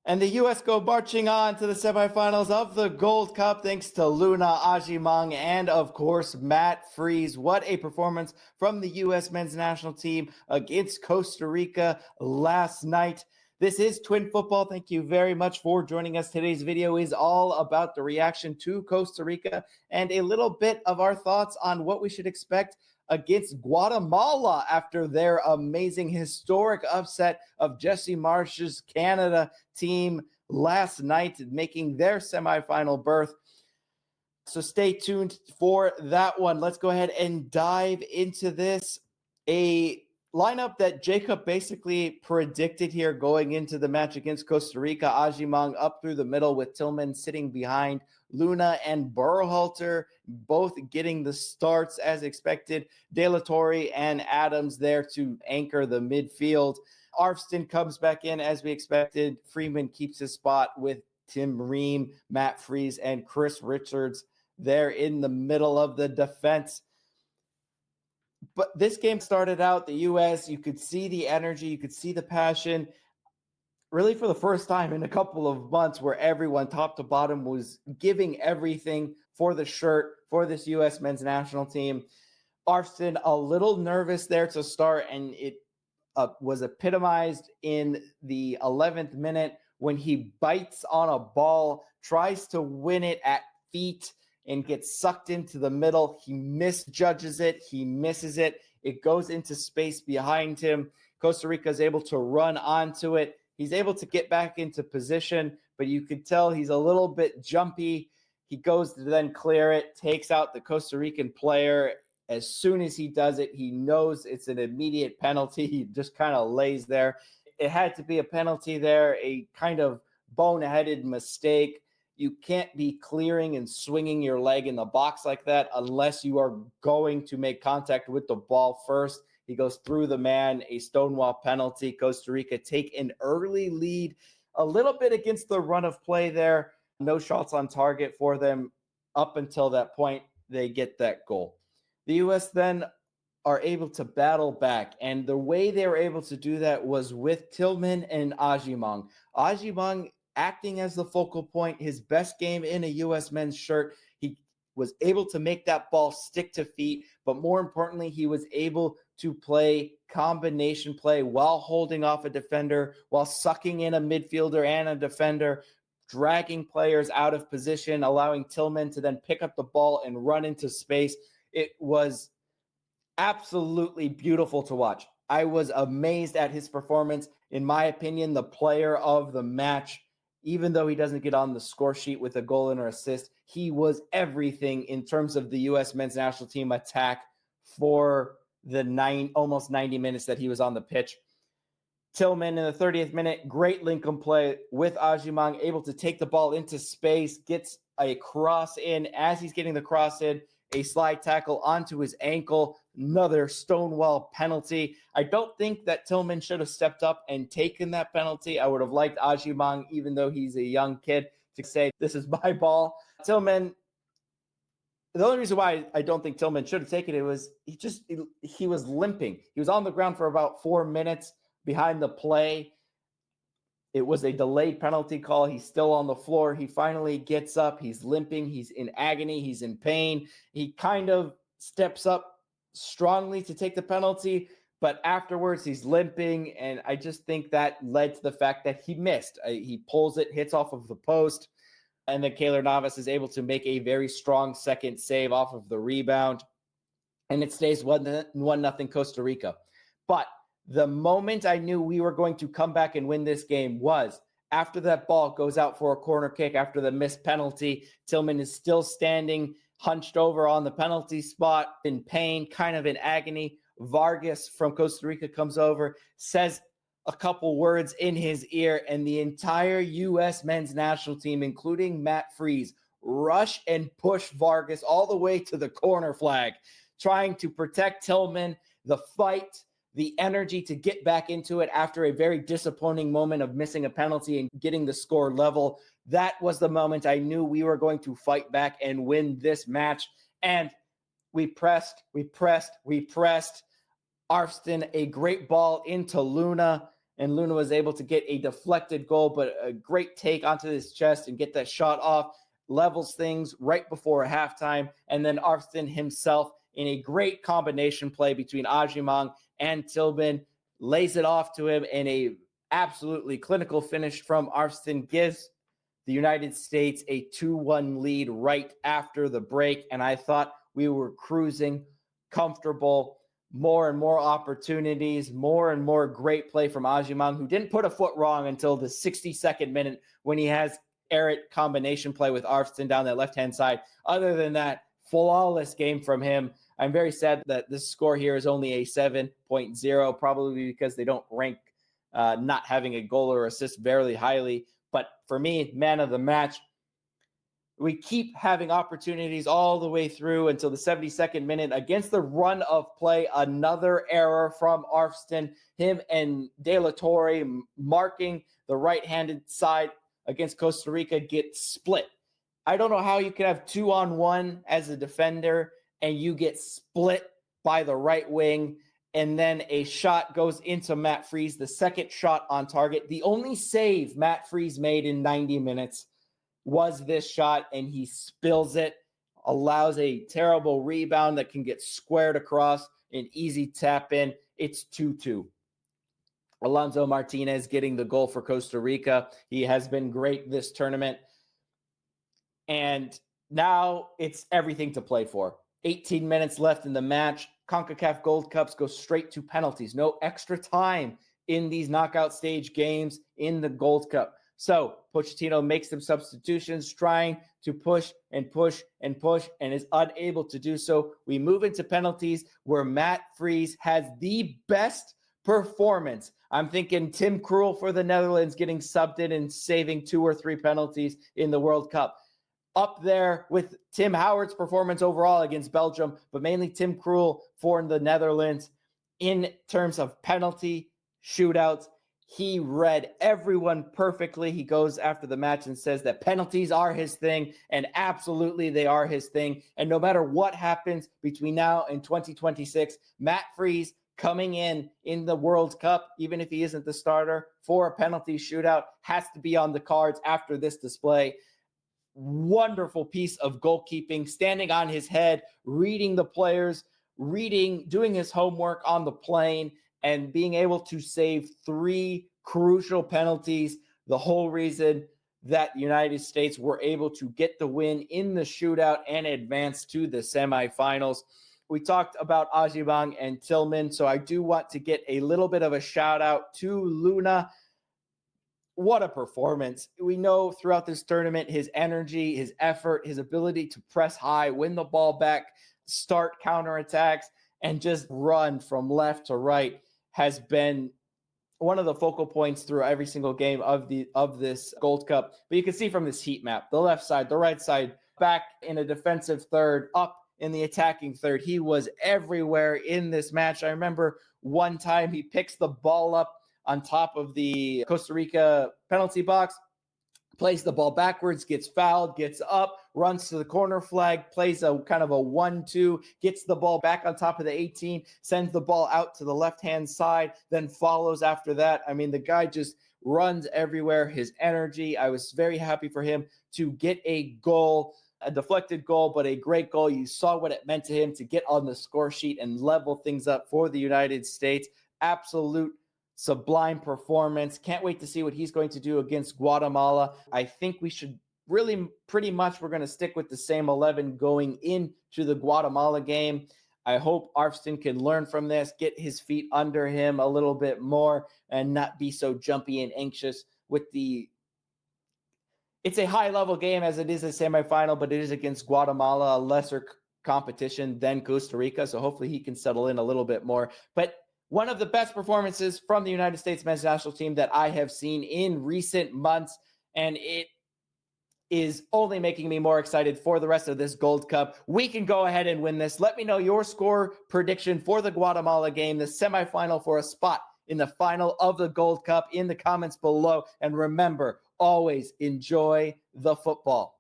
And the U.S. go marching on to the semifinals of the Gold Cup thanks to Luna, Agyemang, and of course, Matt Freeeeeeese. What a performance from the U.S. men's national team against Costa Rica last night. This is Twin Football. Thank you very much for joining us. Today's video is all about the reaction to Costa Rica and a little bit of our thoughts on what we should expect against Guatemala after their amazing historic upset of Jesse Marsh's Canada team last night, making their semifinal berth. So stay tuned for that one. Let's go ahead and dive into this. A lineup that Jacob basically predicted here going into the match against Costa Rica. Agyemang up through the middle with Tillman sitting behind Luna and Berhalter, both getting the starts as expected. De La Torre and Adams there to anchor the midfield. Arfston comes back in as we expected. Freeman keeps his spot with Tim Ream, Matt Freeeeeese, and Chris Richards there in the middle of the defense. But this game started out, the U.S., you could see the energy, you could see the passion, really for the first time in a couple of months where everyone top to bottom was giving everything for the shirt for this U.S. men's national team. Arfston a little nervous there to start, and it was epitomized in the 11th minute when he bites on a ball, tries to win it at feet, and gets sucked into the middle. He misjudges it. He misses it. It goes into space behind him. Costa Rica is able to run onto it. He's able to get back into position, but you could tell he's a little bit jumpy. He goes to then clear it, takes out the Costa Rican player. As soon as he does it, he knows it's an immediate penalty. He just kind of lays there. It had to be a penalty there, a kind of boneheaded mistake. You can't be clearing and swinging your leg in the box like that unless you are going to make contact with the ball first. He goes through the man, a stonewall penalty. Costa Rica take an early lead, a little bit against the run of play there. No shots on target for them up until that point. They get that goal. The U.S. then are able to battle back, and the way they were able to do that was with Tillman and Agyemang. Agyemang acting as the focal point, his best game in a U.S. men's shirt. He was able to make that ball stick to feet, but more importantly, he was able to play combination play while holding off a defender, while sucking in a midfielder and a defender, dragging players out of position, allowing Tillman to then pick up the ball and run into space. It was absolutely beautiful to watch. I was amazed at his performance. In my opinion, the player of the match. Even though he doesn't get on the score sheet with a goal and an assist, he was everything in terms of the U.S. men's national team attack for the almost 90 minutes that he was on the pitch. Tillman in the 30th minute, great link-up play with Agyemang, able to take the ball into space, gets a cross in. As he's getting the cross in, a slide tackle onto his ankle, another stonewall penalty. I don't think that Tillman should have stepped up and taken that penalty. I would have liked Agyemang, even though he's a young kid, to say, this is my ball. Tillman, the only reason why I don't think Tillman should have taken it was he was limping. He was on the ground for about 4 minutes behind the play. It was a delayed penalty call. He's still on the floor. He finally gets up. He's limping. He's in agony. He's in pain. He kind of steps up strongly to take the penalty, but afterwards he's limping, and I just think that led to the fact that he missed. He pulls it, hits off of the post, and then Keylor Navas is able to make a very strong second save off of the rebound, and it stays 1-0 Costa Rica. But the moment I knew we were going to come back and win this game was after that ball goes out for a corner kick after the missed penalty. Tillman is still standing, hunched over on the penalty spot, in pain, kind of in agony. Vargas from Costa Rica comes over, says a couple words in his ear, and the entire U.S. men's national team, including Matt Freeeeeese, rush and push Vargas all the way to the corner flag, trying to protect Tillman, the fight, the energy to get back into it after a very disappointing moment of missing a penalty and getting the score level. That was the moment I knew we were going to fight back and win this match. And we pressed. Arfston, a great ball into Luna. and Luna was able to get a deflected goal, but a great take onto his chest and get that shot off, levels things right before halftime. And then Arfstin himself, in a great combination play between Agyemang and Tillman, lays it off to him, and a absolutely clinical finish from Arfstin gives the United States a 2-1 lead right after the break. And I thought we were cruising, comfortable, more and more opportunities, more and more great play from Agyemang, who didn't put a foot wrong until the 62nd minute when he has Eric combination play with Arfstin down that left-hand side. Other than that, flawless game from him. I'm very sad that this score here is only a 7.0, probably because they don't rank not having a goal or assist very highly. But for me, man of the match, we keep having opportunities all the way through until the 72nd minute against the run of play. Another error from Arfstin, him and De La Torre marking the right-handed side against Costa Rica get split. I don't know how you can have 2-on-1 as a defender and you get split by the right wing, and then a shot goes into Matt Freese, the second shot on target. The only save Matt Freese made in 90 minutes was this shot, and he spills it, allows a terrible rebound that can get squared across, an easy tap in. It's 2-2. Alonso Martinez getting the goal for Costa Rica. He has been great this tournament. And now it's everything to play for. 18 minutes left in the match. CONCACAF Gold Cups go straight to penalties. No extra time in these knockout stage games in the Gold Cup. So Pochettino makes some substitutions, trying to push and push and push, and is unable to do so. We move into penalties where Matt Freese has the best performance. I'm thinking Tim Krul for the Netherlands getting subbed in and saving 2 or 3 penalties in the World Cup. Up there with Tim Howard's performance overall against Belgium, but mainly Tim Krul for the Netherlands. In terms of penalty shootouts, he read everyone perfectly. He goes after the match and says that penalties are his thing, and absolutely they are his thing. And no matter what happens between now and 2026, Matt Freese coming in the World Cup, even if he isn't the starter, for a penalty shootout has to be on the cards after this display. Wonderful piece of goalkeeping, standing on his head, reading the players, doing his homework on the plane, and being able to save 3 crucial penalties. The whole reason that the United States were able to get the win in the shootout and advance to the semifinals. We talked about Agyemang and Tillman, so I do want to get a little bit of a shout out to Luna. What a performance. We know throughout this tournament, his energy, his effort, his ability to press high, win the ball back, start counterattacks, and just run from left to right has been one of the focal points through every single game of this Gold Cup. But you can see from this heat map, the left side, the right side, back in a defensive third, up in the attacking third. He was everywhere in this match. I remember one time he picks the ball up on top of the Costa Rica penalty box, plays the ball backwards, gets fouled, gets up, runs to the corner flag, plays a kind of a 1-2, gets the ball back on top of the 18, sends the ball out to the left-hand side, then follows after that. I mean, the guy just runs everywhere. His energy, I was very happy for him to get a goal, a deflected goal, but a great goal. You saw what it meant to him to get on the score sheet and level things up for the United States. Absolute sublime performance. Can't wait to see what he's going to do against Guatemala. I think we should really pretty much we're going to stick with the same 11 going into the Guatemala game. I hope Arfstin can learn from this, get his feet under him a little bit more, and not be so jumpy and anxious with it's a high-level game as it is a semifinal, but it is against Guatemala, a lesser competition than Costa Rica, so hopefully he can settle in a little bit more. But one of the best performances from the United States men's national team that I have seen in recent months, and it is only making me more excited for the rest of this Gold Cup. We can go ahead and win this. Let me know your score prediction for the Guatemala game, the semifinal for a spot in the final of the Gold Cup in the comments below. And remember, always enjoy the football.